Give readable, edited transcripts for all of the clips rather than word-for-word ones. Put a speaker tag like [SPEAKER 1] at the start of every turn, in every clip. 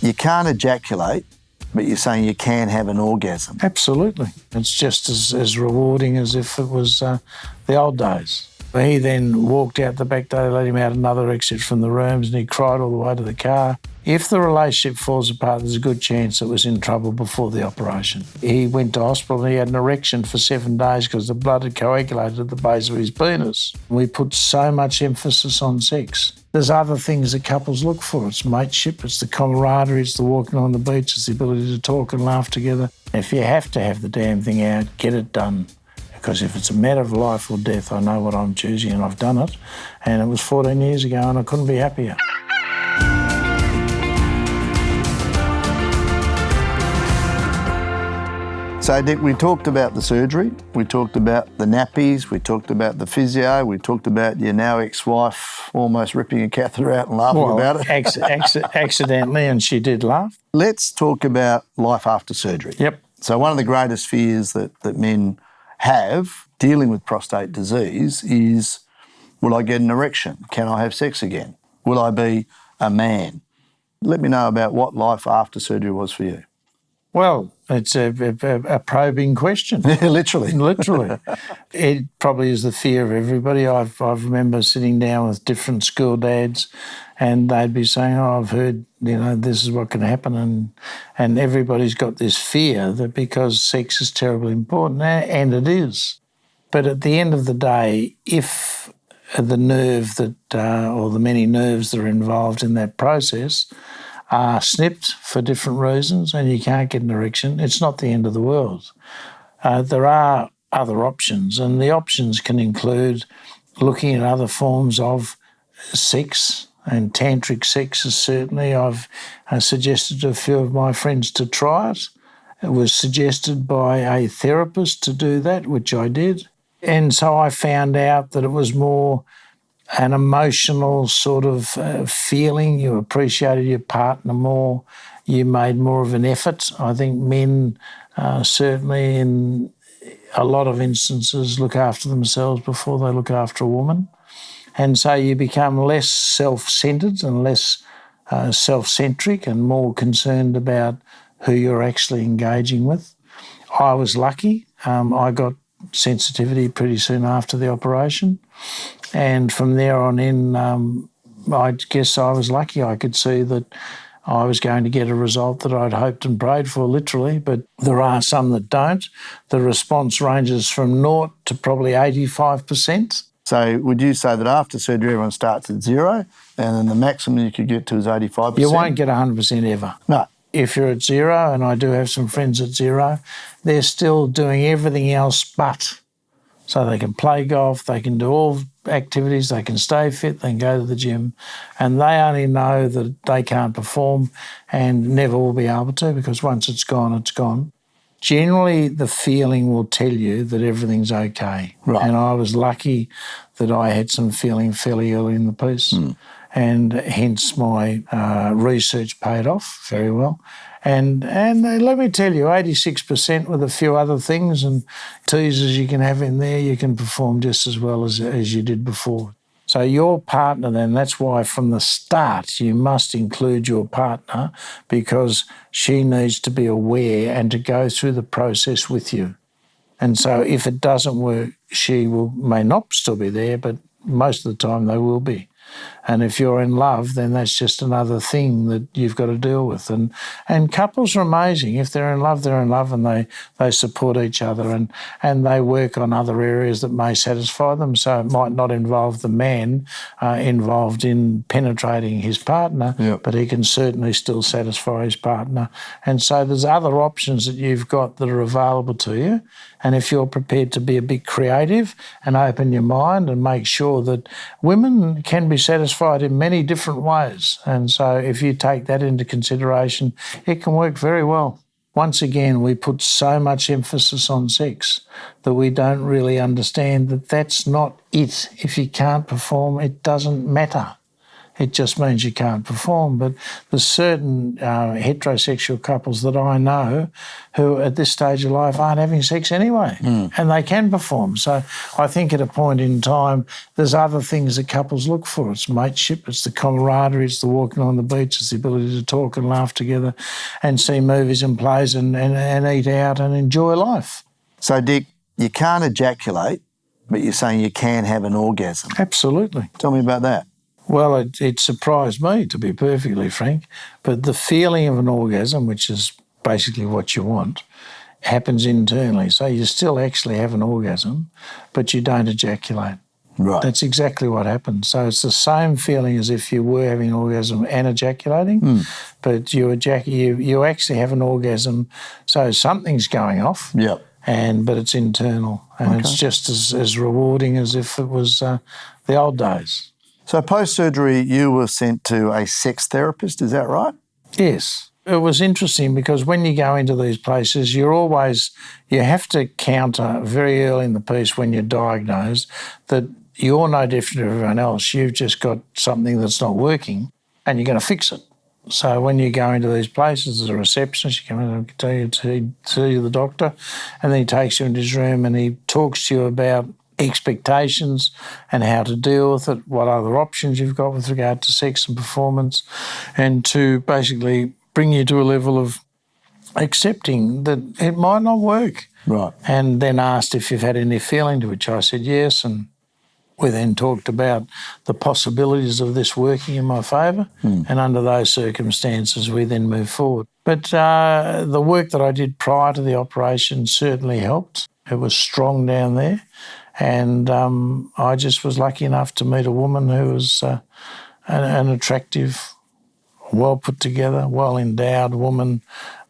[SPEAKER 1] You can't ejaculate, but you're saying you can have an orgasm.
[SPEAKER 2] Absolutely. It's just as rewarding as if it was the old days. He then walked out the back door, let him out another exit from the rooms, and he cried all the way to the car. If the relationship falls apart, there's a good chance it was in trouble before the operation. He went to hospital and he had an erection for 7 days because the blood had coagulated at the base of his penis. We put so much emphasis on sex. There's other things that couples look for. It's mateship, it's the camaraderie, it's the walking on the beach, it's the ability to talk and laugh together. If you have to have the damn thing out, get it done. Because if it's a matter of life or death, I know what I'm choosing and I've done it. And it was 14 years ago and I couldn't be happier.
[SPEAKER 1] So, Dick, we talked about the surgery, we talked about the nappies, we talked about the physio, we talked about your now ex-wife almost ripping a catheter out and laughing about it.
[SPEAKER 2] Accidentally, and she did laugh.
[SPEAKER 1] Let's talk about life after surgery.
[SPEAKER 2] Yep.
[SPEAKER 1] So one of the greatest fears that men have dealing with prostate disease is, will I get an erection? Can I have sex again? Will I be a man? Let me know about what life after surgery was for you.
[SPEAKER 2] Well, it's a probing question.
[SPEAKER 1] Literally.
[SPEAKER 2] Literally. It probably is the fear of everybody. I remember sitting down with different school dads and they'd be saying, I've heard, this is what can happen. And everybody's got this fear that because sex is terribly important, and it is. But at the end of the day, if the nerve or the many nerves that are involved in that process are snipped for different reasons and you can't get an erection, it's not the end of the world. There are other options, and the options can include looking at other forms of sex, and tantric sex is certainly. I've suggested to a few of my friends to try it. It was suggested by a therapist to do that, which I did. And so I found out that it was more an emotional sort of feeling. You appreciated your partner more. You made more of an effort. I think men certainly in a lot of instances look after themselves before they look after a woman. And so you become less self-centred and less self-centric and more concerned about who you're actually engaging with. I was lucky. I got sensitivity pretty soon after the operation. And from there on in, I guess I was lucky. I could see that I was going to get a result that I'd hoped and prayed for, literally, but there are some that don't. The response ranges from 0 to probably 85%.
[SPEAKER 1] So would you say that after surgery everyone starts at 0 and then the maximum you could get to is 85%?
[SPEAKER 2] You won't get 100% ever.
[SPEAKER 1] No.
[SPEAKER 2] If you're at 0, and I do have some friends at 0, they're still doing everything else but. So they can play golf, they can do all activities, they can stay fit, they can go to the gym, and they only know that they can't perform and never will be able to, because once it's gone, it's gone. Generally, the feeling will tell you that everything's okay.
[SPEAKER 1] Right.
[SPEAKER 2] And I was lucky that I had some feeling fairly early in the piece, and hence my research paid off very well. And let me tell you, 86% with a few other things and teasers you can have in there, you can perform just as well as you did before. So your partner then, that's why from the start you must include your partner, because she needs to be aware and to go through the process with you. And so if it doesn't work, she may not still be there, but most of the time they will be. And if you're in love, then that's just another thing that you've got to deal with. And couples are amazing. If they're in love, and they support each other and they work on other areas that may satisfy them. So it might not involve the man involved in penetrating his partner, but he can certainly still satisfy his partner. And so there's other options that you've got that are available to you. And if you're prepared to be a bit creative and open your mind and make sure that women can be satisfied in many different ways. And so if you take that into consideration, it can work very well. Once again, we put so much emphasis on sex that we don't really understand that that's not it. If you can't perform, it doesn't matter. It just means you can't perform. But there's certain heterosexual couples that I know who at this stage of life aren't having sex anyway, and they can perform. So I think at a point in time, there's other things that couples look for. It's mateship, it's the camaraderie, it's the walking on the beach, it's the ability to talk and laugh together and see movies and plays and eat out and enjoy life.
[SPEAKER 1] So, Dick, you can't ejaculate, but you're saying you can have an orgasm.
[SPEAKER 2] Absolutely.
[SPEAKER 1] Tell me about that.
[SPEAKER 2] Well, it surprised me, to be perfectly frank, but the feeling of an orgasm, which is basically what you want, happens internally. So you still actually have an orgasm, but you don't ejaculate.
[SPEAKER 1] Right.
[SPEAKER 2] That's exactly what happens. So it's the same feeling as if you were having an orgasm and ejaculating, but you actually have an orgasm, so something's going off.
[SPEAKER 1] Yep.
[SPEAKER 2] But it's internal, and it's just as rewarding as if it was the old days.
[SPEAKER 1] So post-surgery, you were sent to a sex therapist, is that right?
[SPEAKER 2] Yes. It was interesting because when you go into these places, you have to counter very early in the piece when you're diagnosed that you're no different to everyone else. You've just got something that's not working and you're going to fix it. So when you go into these places, as a receptionist, you come in and tell you to see the doctor, and then he takes you into his room and he talks to you about expectations and how to deal with it, what other options you've got with regard to sex and performance, and to basically bring you to a level of accepting that it might not work.
[SPEAKER 1] Right.
[SPEAKER 2] And then asked if you've had any feeling, to which I said yes, and we then talked about the possibilities of this working in my favour, and under those circumstances we then moved forward. But the work that I did prior to the operation certainly helped. It was strong down there, and I just was lucky enough to meet a woman who was an attractive, well put together, well endowed woman,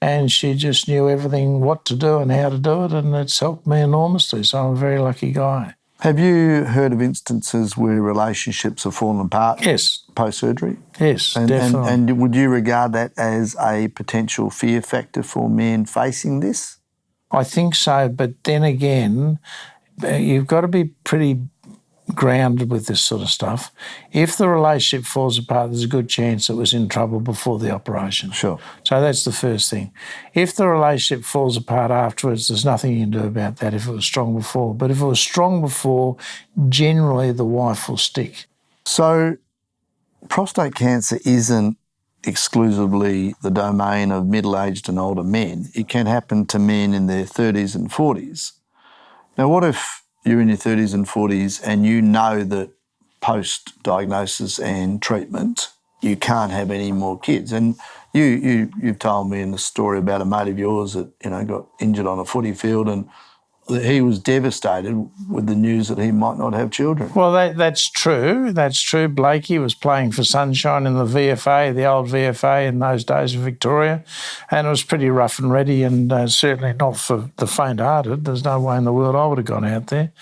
[SPEAKER 2] and she just knew everything, what to do and how to do it, and it's helped me enormously, so I'm a very lucky guy.
[SPEAKER 1] Have you heard of instances where relationships have fallen apart?
[SPEAKER 2] Yes.
[SPEAKER 1] Post-surgery?
[SPEAKER 2] Yes, definitely.
[SPEAKER 1] And would you regard that as a potential fear factor for men facing this?
[SPEAKER 2] I think so, but then again, you've got to be pretty grounded with this sort of stuff. If the relationship falls apart, there's a good chance it was in trouble before the operation.
[SPEAKER 1] Sure.
[SPEAKER 2] So that's the first thing. If the relationship falls apart afterwards, there's nothing you can do about that if it was strong before. But if it was strong before, generally the wife will stick.
[SPEAKER 1] So prostate cancer isn't exclusively the domain of middle-aged and older men. It can happen to men in their 30s and 40s. Now, what if you're in your 30s and 40s and you know that post-diagnosis and treatment you can't have any more kids? And you've told me in the story about a mate of yours that, got injured on a footy field, and he was devastated with the news that he might not have children.
[SPEAKER 2] Well, that's true. That's true. Blakey was playing for Sunshine in the VFA, the old VFA in those days of Victoria, and it was pretty rough and ready, and certainly not for the faint-hearted. There's no way in the world I would have gone out there.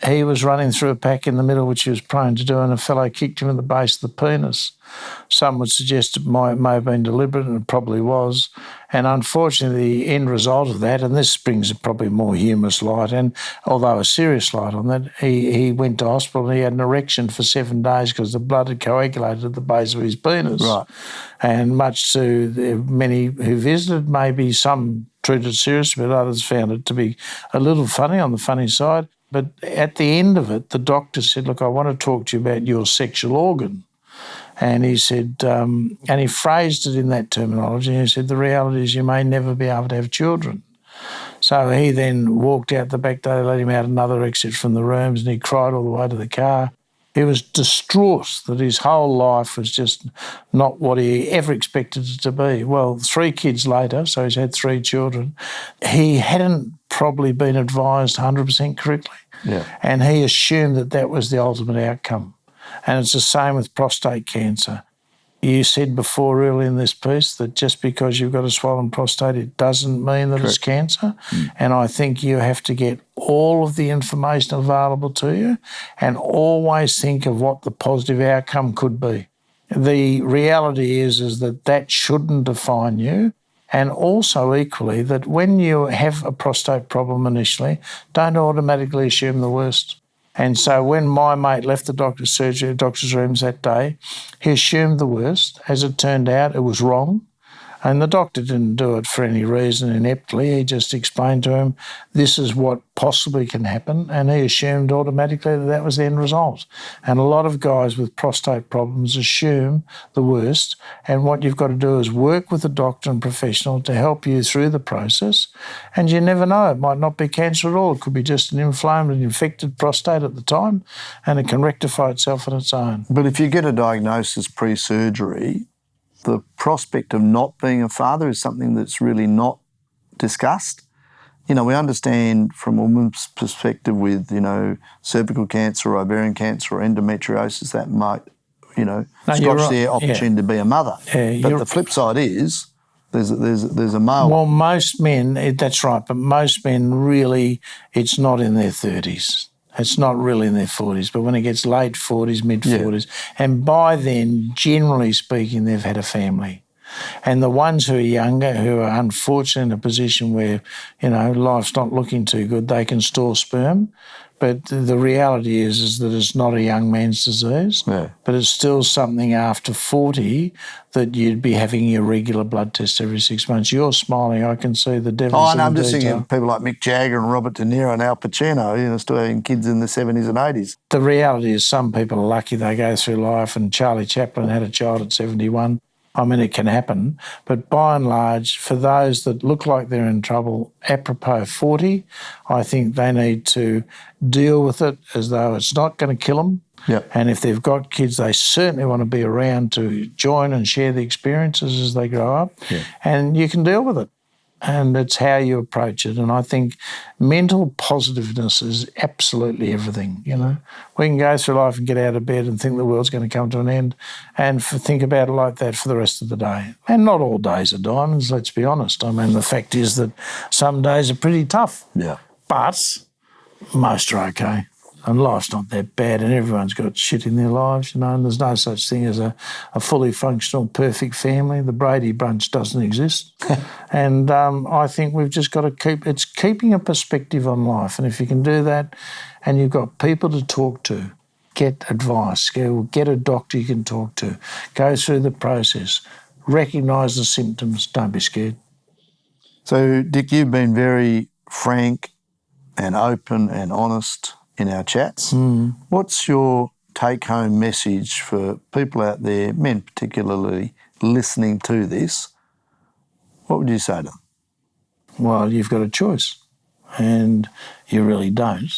[SPEAKER 2] He was running through a pack in the middle, which he was prone to do, and a fellow kicked him in the base of the penis. Some would suggest it may have been deliberate, and it probably was. And unfortunately, the end result of that, and this brings probably a more humorous light, and although a serious light on that, he went to hospital and he had an erection for 7 days because the blood had coagulated at the base of his penis.
[SPEAKER 1] Right.
[SPEAKER 2] And much to many who visited, maybe some treated it seriously, but others found it to be a little funny, on the funny side. But at the end of it, the doctor said, look, I want to talk to you about your sexual organ. And he said, and he phrased it in that terminology, he said, the reality is you may never be able to have children. So he then walked out the back door, let him out another exit from the rooms, and he cried all the way to the car. He was distraught that his whole life was just not what he ever expected it to be. Well, 3 kids later, so he's had 3 children, he hadn't probably been advised 100% correctly.
[SPEAKER 1] Yeah.
[SPEAKER 2] And he assumed that that was the ultimate outcome. And it's the same with prostate cancer. You said before early in this piece that just because you've got a swollen prostate, it doesn't mean that it's cancer. And I think you have to get all of the information available to you and always think of what the positive outcome could be. The reality is that shouldn't define you. And also equally that when you have a prostate problem initially, don't automatically assume the worst. And so when my mate left the doctor's rooms that day, he assumed the worst. As it turned out, it was wrong. And the doctor didn't do it for any reason ineptly. He just explained to him, this is what possibly can happen. And he assumed automatically that that was the end result. And a lot of guys with prostate problems assume the worst. And what you've got to do is work with a doctor and professional to help you through the process. And you never know, it might not be cancer at all. It could be just an inflamed and infected prostate at the time, and it can rectify itself on its own.
[SPEAKER 1] But if you get a diagnosis pre-surgery, the prospect of not being a father is something that's really not discussed. We understand from a woman's perspective with, cervical cancer or ovarian cancer or endometriosis that might, scotch their opportunity to be a mother. But the flip side is there's a male.
[SPEAKER 2] Well, most men, that's right, but most men really, it's not in their 30s. It's not really in their 40s, but when it gets late 40s, mid-40s, and by then, generally speaking, they've had a family. And the ones who are younger, who are unfortunately in a position where, life's not looking too good, they can store sperm. But the reality is that it's not a young man's disease, but it's still something after 40 that you'd be having your regular blood test every 6 months. You're smiling. I can see the devil's in the
[SPEAKER 1] I'm just
[SPEAKER 2] detail.
[SPEAKER 1] thinking of people like Mick Jagger and Robert De Niro and Al Pacino, still having kids in the 70s and 80s.
[SPEAKER 2] The reality is some people are lucky they go through life, and Charlie Chaplin had a child at 71. I mean, it can happen, but by and large, for those that look like they're in trouble, apropos 40, I think they need to deal with it as though it's not going to kill them.
[SPEAKER 1] Yep.
[SPEAKER 2] And if they've got kids, they certainly want to be around to join and share the experiences as they grow up.
[SPEAKER 1] Yeah.
[SPEAKER 2] And you can deal with it. And it's how you approach it. And I think mental positiveness is absolutely everything, We can go through life and get out of bed and think the world's going to come to an end and think about it like that for the rest of the day. And not all days are diamonds, let's be honest. I mean, the fact is that some days are pretty tough.
[SPEAKER 1] Yeah.
[SPEAKER 2] But most are okay. And life's not that bad, and everyone's got shit in their lives, and there's no such thing as a fully functional, perfect family. The Brady Bunch doesn't exist. And I think we've just got to keeping a perspective on life. And if you can do that and you've got people to talk to, get advice, get a doctor you can talk to, go through the process, recognise the symptoms, don't be scared.
[SPEAKER 1] So, Dick, you've been very frank and open and honest in our chats. What's your take-home message for people out there, men particularly, listening to this? What would you say to them?
[SPEAKER 2] Well, you've got a choice, and you really don't.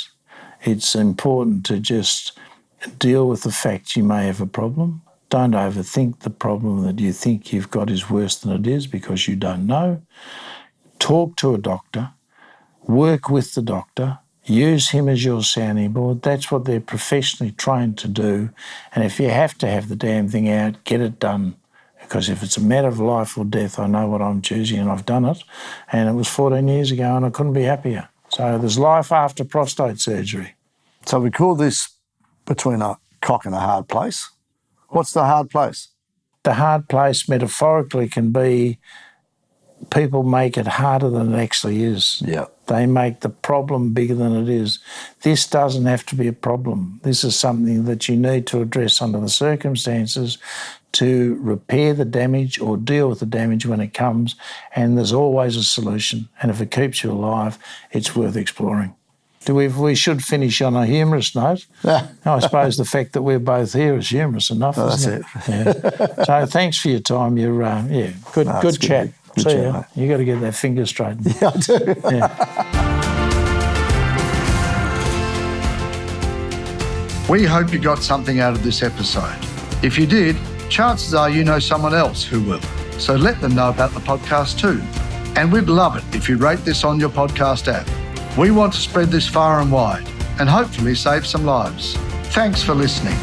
[SPEAKER 2] It's important to just deal with the fact you may have a problem. Don't overthink the problem that you think you've got is worse than it is, because you don't know. Talk to a doctor. Work with the doctor. Use him as your sounding board. That's what they're professionally trained to do. And if you have to have the damn thing out, get it done. Because if it's a matter of life or death, I know what I'm choosing, and I've done it. And it was 14 years ago, and I couldn't be happier. So there's life after prostate surgery.
[SPEAKER 1] So we call this between a cock and a hard place. What's the hard place?
[SPEAKER 2] The hard place metaphorically can be people make it harder than it actually is.
[SPEAKER 1] Yeah.
[SPEAKER 2] They make the problem bigger than it is. This doesn't have to be a problem. This is something that you need to address under the circumstances to repair the damage or deal with the damage when it comes, and there's always a solution. And if it keeps you alive, it's worth exploring. We should finish on a humorous note.
[SPEAKER 1] Yeah.
[SPEAKER 2] I suppose the fact that we're both here is humorous enough, isn't it? Yeah. So thanks for your time. You're good chat.
[SPEAKER 1] Good
[SPEAKER 2] See
[SPEAKER 1] chat,
[SPEAKER 2] ya.
[SPEAKER 1] mate.
[SPEAKER 2] You got to get that finger straightened.
[SPEAKER 1] Yeah, I do.
[SPEAKER 2] Yeah.
[SPEAKER 1] We hope you got something out of this episode. If you did, chances are you know someone else who will. So let them know about the podcast too. And we'd love it if you rate this on your podcast app. We want to spread this far and wide and hopefully save some lives. Thanks for listening.